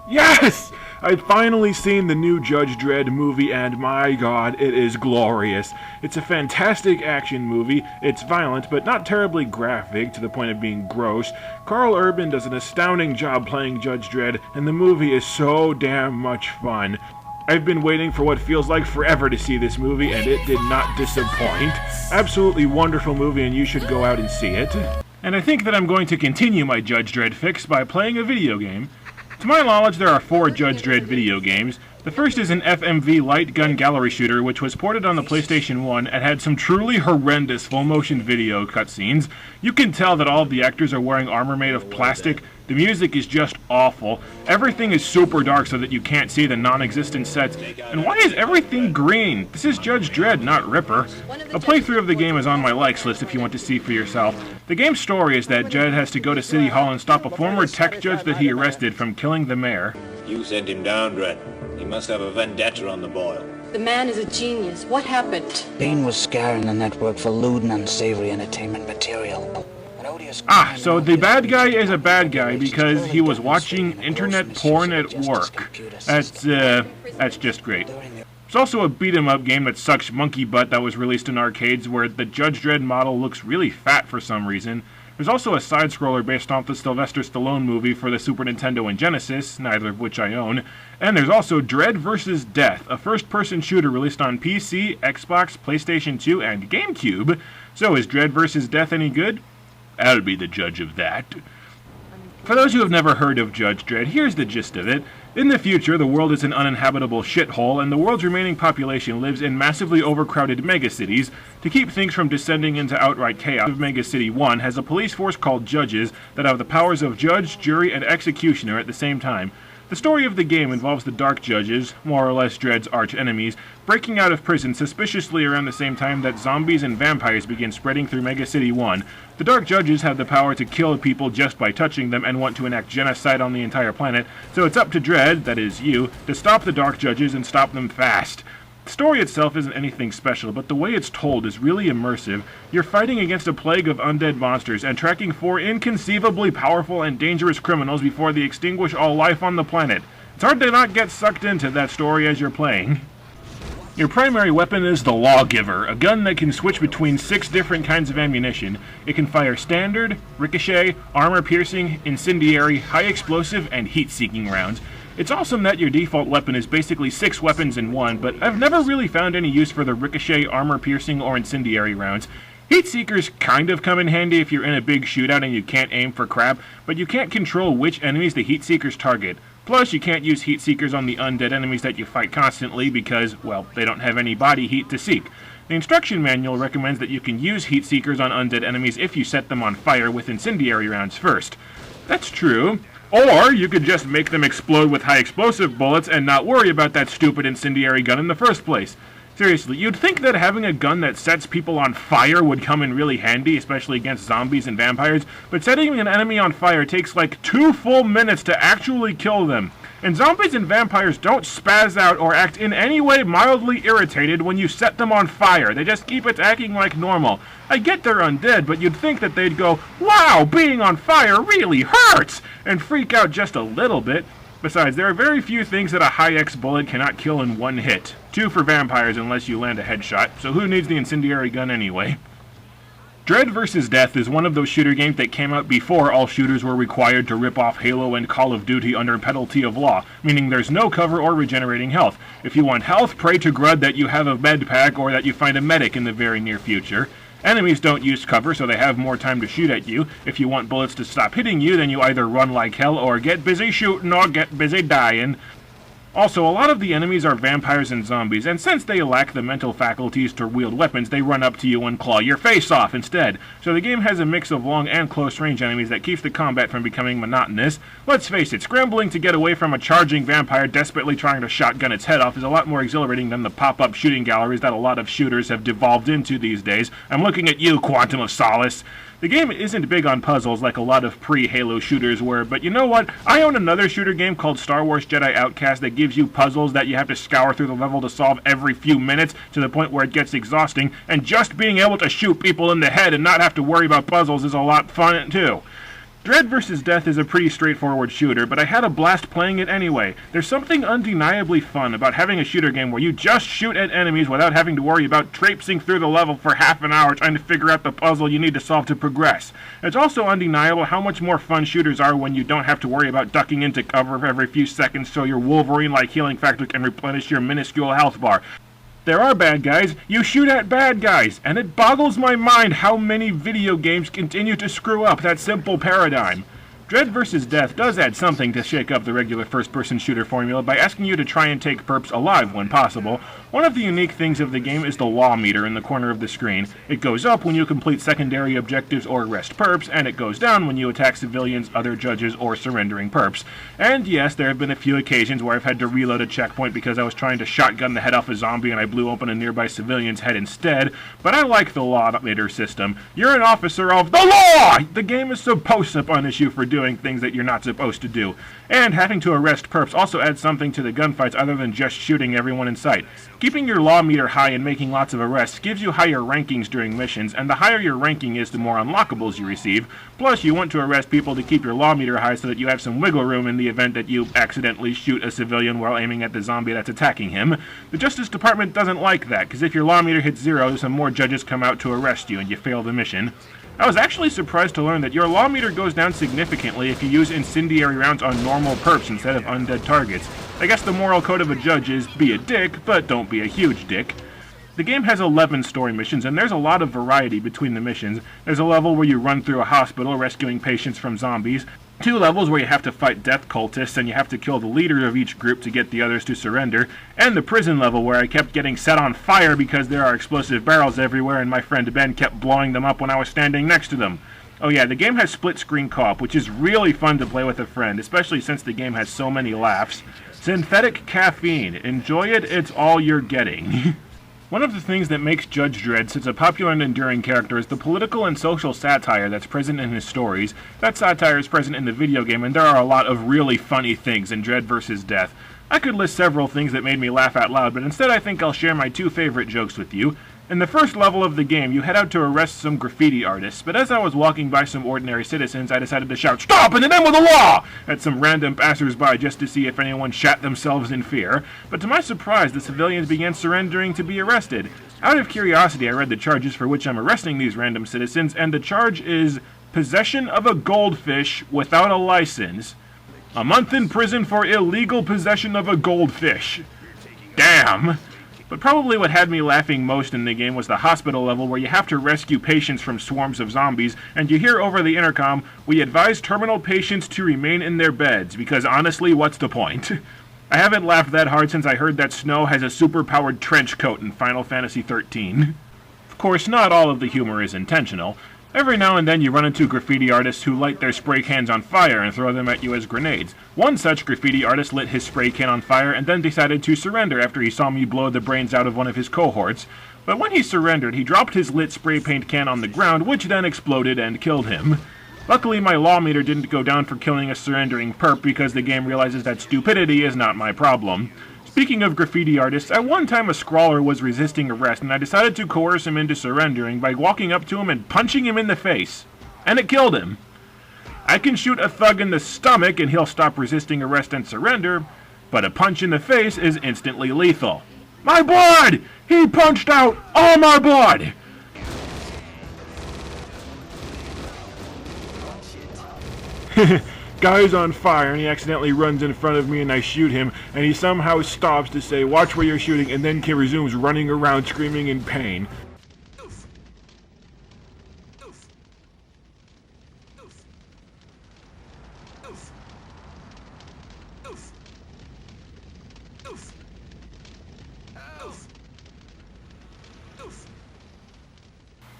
Yes! I'd finally seen the new Judge Dredd movie, and my god, it is glorious. It's a fantastic action movie. It's violent, but not terribly graphic to the point of being gross. Carl Urban does an astounding job playing Judge Dredd, and the movie is so damn much fun. I've been waiting for what feels like forever to see this movie, and it did not disappoint. Absolutely wonderful movie, and you should go out and see it. And I think that I'm going to continue my Judge Dredd fix by playing a video game. To my knowledge, there are 4 Judge Dredd video games. The first is an FMV light gun gallery shooter, which was ported on the PlayStation 1 and had some truly horrendous full-motion video cutscenes. You can tell that all of the actors are wearing armor made of plastic. The music is just awful. Everything is super dark so that you can't see the non-existent sets. And why is everything green? This is Judge Dredd, not Ripper. A playthrough of the game is on my likes list if you want to see for yourself. The game's story is that Dredd has to go to City Hall and stop a former tech judge that he arrested from killing the mayor. You sent him down, Dredd. He must have a vendetta on the boil. The man is a genius. What happened? Dean was scouring the network for lewd and unsavory entertainment material. So the bad guy is a bad guy because he was watching internet porn at work. That's just great. There's also a beat-em-up game that sucks monkey butt that was released in arcades where the Judge Dredd model looks really fat for some reason. There's also a side-scroller based off the Sylvester Stallone movie for the Super Nintendo and Genesis, neither of which I own. And there's also Dredd vs. Death, a first-person shooter released on PC, Xbox, PlayStation 2, and GameCube. So is Dredd vs. Death any good? I'll be the judge of that. For those who have never heard of Judge Dredd, here's the gist of it. In the future, the world is an uninhabitable shithole, and the world's remaining population lives in massively overcrowded megacities. To keep things from descending into outright chaos, Megacity 1 has a police force called Judges that have the powers of judge, jury, and executioner at the same time. The story of the game involves the Dark Judges, more or less Dredd's arch-enemies, breaking out of prison suspiciously around the same time that zombies and vampires begin spreading through Megacity 1. The Dark Judges have the power to kill people just by touching them and want to enact genocide on the entire planet, so it's up to Dredd, that is you, to stop the Dark Judges and stop them fast. The story itself isn't anything special, but the way it's told is really immersive. You're fighting against a plague of undead monsters and tracking 4 inconceivably powerful and dangerous criminals before they extinguish all life on the planet. It's hard to not get sucked into that story as you're playing. Your primary weapon is the Lawgiver, a gun that can switch between 6 different kinds of ammunition. It can fire standard, ricochet, armor-piercing, incendiary, high-explosive, and heat-seeking rounds. It's awesome that your default weapon is basically 6 weapons in one, but I've never really found any use for the ricochet, armor-piercing, or incendiary rounds. Heat Seekers kind of come in handy if you're in a big shootout and you can't aim for crap, but you can't control which enemies the Heat Seekers target. Plus, you can't use Heat Seekers on the undead enemies that you fight constantly because, well, they don't have any body heat to seek. The instruction manual recommends that you can use Heat Seekers on undead enemies if you set them on fire with incendiary rounds first. That's true. Or you could just make them explode with high explosive bullets and not worry about that stupid incendiary gun in the first place. Seriously, you'd think that having a gun that sets people on fire would come in really handy, especially against zombies and vampires, but setting an enemy on fire takes like 2 full minutes to actually kill them. And zombies and vampires don't spaz out or act in any way mildly irritated when you set them on fire. They just keep attacking like normal. I get they're undead, but you'd think that they'd go, "Wow, being on fire really hurts!" and freak out just a little bit. Besides, there are very few things that a high-X bullet cannot kill in one hit. 2 for vampires unless you land a headshot, so who needs the incendiary gun anyway? Dredd vs. Death is one of those shooter games that came out before all shooters were required to rip off Halo and Call of Duty under penalty of law, meaning there's no cover or regenerating health. If you want health, pray to Grud that you have a med pack or that you find a medic in the very near future. Enemies don't use cover, so they have more time to shoot at you. If you want bullets to stop hitting you, then you either run like hell or get busy shooting or get busy dying. Also, a lot of the enemies are vampires and zombies, and since they lack the mental faculties to wield weapons, they run up to you and claw your face off instead. So the game has a mix of long and close-range enemies that keeps the combat from becoming monotonous. Let's face it, scrambling to get away from a charging vampire desperately trying to shotgun its head off is a lot more exhilarating than the pop-up shooting galleries that a lot of shooters have devolved into these days. I'm looking at you, Quantum of Solace. The game isn't big on puzzles like a lot of pre-Halo shooters were, but you know what? I own another shooter game called Star Wars Jedi Outcast that gives you puzzles that you have to scour through the level to solve every few minutes to the point where it gets exhausting, and just being able to shoot people in the head and not have to worry about puzzles is a lot fun too. Dredd vs. Death is a pretty straightforward shooter, but I had a blast playing it anyway. There's something undeniably fun about having a shooter game where you just shoot at enemies without having to worry about traipsing through the level for half an hour trying to figure out the puzzle you need to solve to progress. It's also undeniable how much more fun shooters are when you don't have to worry about ducking into cover every few seconds so your Wolverine-like healing factor can replenish your minuscule health bar. There are bad guys, you shoot at bad guys, and it boggles my mind how many video games continue to screw up that simple paradigm. Dredd vs. Death does add something to shake up the regular first-person shooter formula by asking you to try and take perps alive when possible. One of the unique things of the game is the law meter in the corner of the screen. It goes up when you complete secondary objectives or arrest perps, and it goes down when you attack civilians, other judges, or surrendering perps. And yes, there have been a few occasions where I've had to reload a checkpoint because I was trying to shotgun the head off a zombie and I blew open a nearby civilian's head instead, but I like the law meter system. You're an officer of the law! The game is supposed to punish you for doing things that you're not supposed to do. And having to arrest perps also adds something to the gunfights other than just shooting everyone in sight. Keeping your law meter high and making lots of arrests gives you higher rankings during missions, and the higher your ranking is, the more unlockables you receive. Plus, you want to arrest people to keep your law meter high so that you have some wiggle room in the event that you accidentally shoot a civilian while aiming at the zombie that's attacking him. The Justice Department doesn't like that, because if your law meter hits 0, some more judges come out to arrest you and you fail the mission. I was actually surprised to learn that your law meter goes down significantly if you use incendiary rounds on normal perps instead of undead targets. I guess the moral code of a judge is be a dick, but don't be a huge dick. The game has 11 story missions, and there's a lot of variety between the missions. There's a level where you run through a hospital rescuing patients from zombies, 2 levels where you have to fight death cultists and you have to kill the leader of each group to get the others to surrender, and the prison level where I kept getting set on fire because there are explosive barrels everywhere and my friend Ben kept blowing them up when I was standing next to them. Oh yeah, the game has split-screen co-op, which is really fun to play with a friend, especially since the game has so many laughs. Synthetic caffeine. Enjoy it, it's all you're getting. One of the things that makes Judge Dredd such a popular and enduring character is the political and social satire that's present in his stories. That satire is present in the video game, and there are a lot of really funny things in Dredd vs. Death. I could list several things that made me laugh out loud, but instead I think I'll share my 2 favorite jokes with you. In the first level of the game, you head out to arrest some graffiti artists, but as I was walking by some ordinary citizens, I decided to shout, "Stop in the name of the law!" at some random passers-by just to see if anyone shat themselves in fear. But to my surprise, the civilians began surrendering to be arrested. Out of curiosity, I read the charges for which I'm arresting these random citizens, and the charge is possession of a goldfish without a license. A month in prison for illegal possession of a goldfish. Damn! But probably what had me laughing most in the game was the hospital level where you have to rescue patients from swarms of zombies, and you hear over the intercom, "We advise terminal patients to remain in their beds, because honestly, what's the point?" I haven't laughed that hard since I heard that Snow has a super-powered trench coat in Final Fantasy XIII. Of course, not all of the humor is intentional. Every now and then you run into graffiti artists who light their spray cans on fire and throw them at you as grenades. One such graffiti artist lit his spray can on fire and then decided to surrender after he saw me blow the brains out of one of his cohorts. But when he surrendered, he dropped his lit spray paint can on the ground, which then exploded and killed him. Luckily, my law meter didn't go down for killing a surrendering perp because the game realizes that stupidity is not my problem. Speaking of graffiti artists, at one time a scrawler was resisting arrest, and I decided to coerce him into surrendering by walking up to him and punching him in the face. And it killed him. I can shoot a thug in the stomach and he'll stop resisting arrest and surrender, but a punch in the face is instantly lethal. My blood! He punched out all my blood! Guy's on fire and he accidentally runs in front of me and I shoot him and he somehow stops to say, "Watch where you're shooting," and then resumes running around screaming in pain.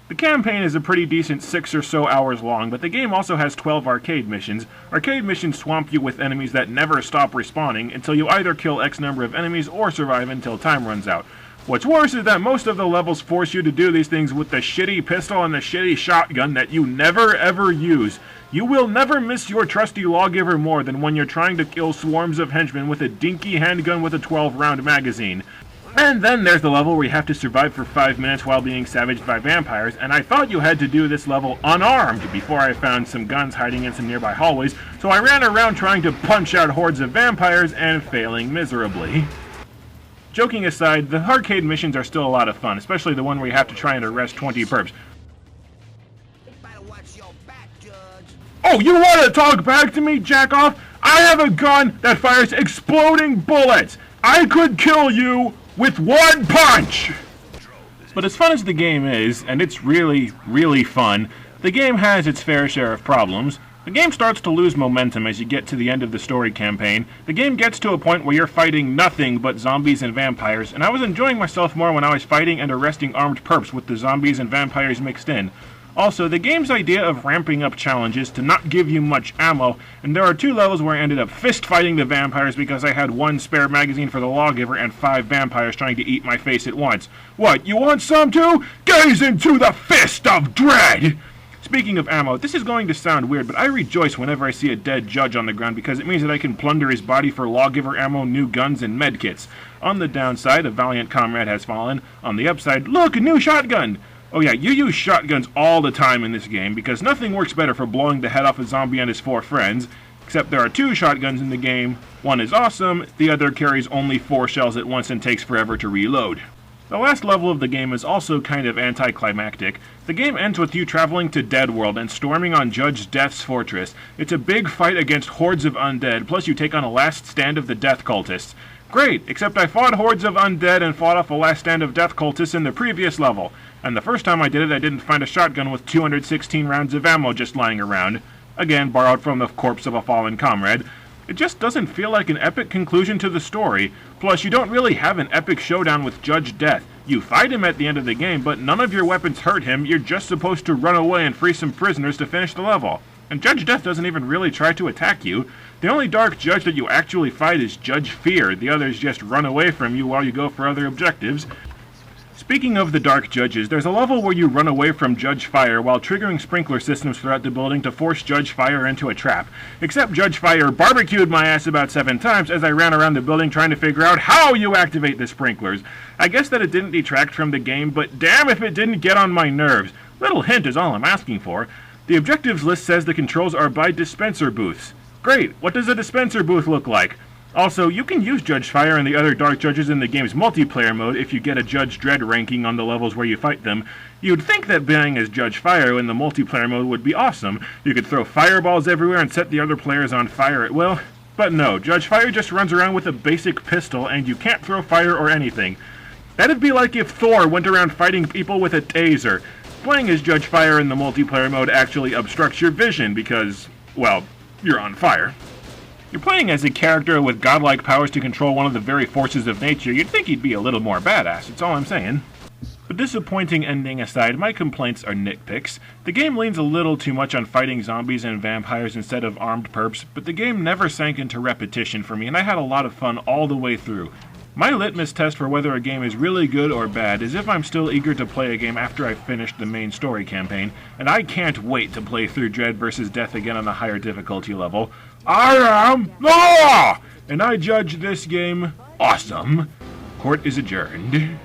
The campaign is a pretty decent 6 or so hours long, but the game also has 12 arcade missions. Arcade missions swamp you with enemies that never stop respawning until you either kill X number of enemies or survive until time runs out. What's worse is that most of the levels force you to do these things with the shitty pistol and the shitty shotgun that you never ever use. You will never miss your trusty lawgiver more than when you're trying to kill swarms of henchmen with a dinky handgun with a 12-round magazine. And then there's the level where you have to survive for 5 minutes while being savaged by vampires, and I thought you had to do this level unarmed before I found some guns hiding in some nearby hallways, so I ran around trying to punch out hordes of vampires and failing miserably. Joking aside, the arcade missions are still a lot of fun, especially the one where you have to try and arrest 20 perps. Oh, you want to talk back to me, jack-off? I have a gun that fires exploding bullets! I could kill you with one punch! But as fun as the game is, and it's really, really fun, the game has its fair share of problems. The game starts to lose momentum as you get to the end of the story campaign. The game gets to a point where you're fighting nothing but zombies and vampires, and I was enjoying myself more when I was fighting and arresting armed perps with the zombies and vampires mixed in. Also, the game's idea of ramping up challenges to not give you much ammo, and there are 2 levels where I ended up fist-fighting the vampires because I had 1 spare magazine for the lawgiver and 5 vampires trying to eat my face at once. What, you want some too? Gaze into the fist of Dredd! Speaking of ammo, this is going to sound weird, but I rejoice whenever I see a dead judge on the ground because it means that I can plunder his body for lawgiver ammo, new guns, and medkits. On the downside, a valiant comrade has fallen. On the upside, look, a new shotgun! Oh yeah, you use shotguns all the time in this game because nothing works better for blowing the head off a zombie and his 4 friends, except there are 2 shotguns in the game. One is awesome, the other carries only 4 shells at once and takes forever to reload. The last level of the game is also kind of anticlimactic. The game ends with you traveling to Dead World and storming on Judge Death's fortress. It's a big fight against hordes of undead, plus you take on a last stand of the death cultists. Great, except I fought hordes of undead and fought off a last stand of death cultists in the previous level. And the first time I did it, I didn't find a shotgun with 216 rounds of ammo just lying around. Again, borrowed from the corpse of a fallen comrade. It just doesn't feel like an epic conclusion to the story. Plus, you don't really have an epic showdown with Judge Death. You fight him at the end of the game, but none of your weapons hurt him. You're just supposed to run away and free some prisoners to finish the level. And Judge Death doesn't even really try to attack you. The only dark judge that you actually fight is Judge Fear. The others just run away from you while you go for other objectives. Speaking of the Dark Judges, there's a level where you run away from Judge Fire while triggering sprinkler systems throughout the building to force Judge Fire into a trap. Except Judge Fire barbecued my ass about 7 times as I ran around the building trying to figure out how you activate the sprinklers. I guess that it didn't detract from the game, but damn if it didn't get on my nerves. Little hint is all I'm asking for. The objectives list says the controls are by dispenser booths. Great, what does a dispenser booth look like? Also, you can use Judge Fire and the other Dark Judges in the game's multiplayer mode if you get a Judge Dredd ranking on the levels where you fight them. You'd think that playing as Judge Fire in the multiplayer mode would be awesome. You could throw fireballs everywhere and set the other players on fire at will. But no, Judge Fire just runs around with a basic pistol and you can't throw fire or anything. That'd be like if Thor went around fighting people with a taser. Playing as Judge Fire in the multiplayer mode actually obstructs your vision because, well, you're on fire. You're playing as a character with godlike powers to control one of the very forces of nature. You'd think he'd be a little more badass, that's all I'm saying. But disappointing ending aside, my complaints are nitpicks. The game leans a little too much on fighting zombies and vampires instead of armed perps, but the game never sank into repetition for me, and I had a lot of fun all the way through. My litmus test for whether a game is really good or bad is if I'm still eager to play a game after I've finished the main story campaign, and I can't wait to play through Dredd vs. Death again on a higher difficulty level. I am Law! And I judge this game awesome. Court is adjourned.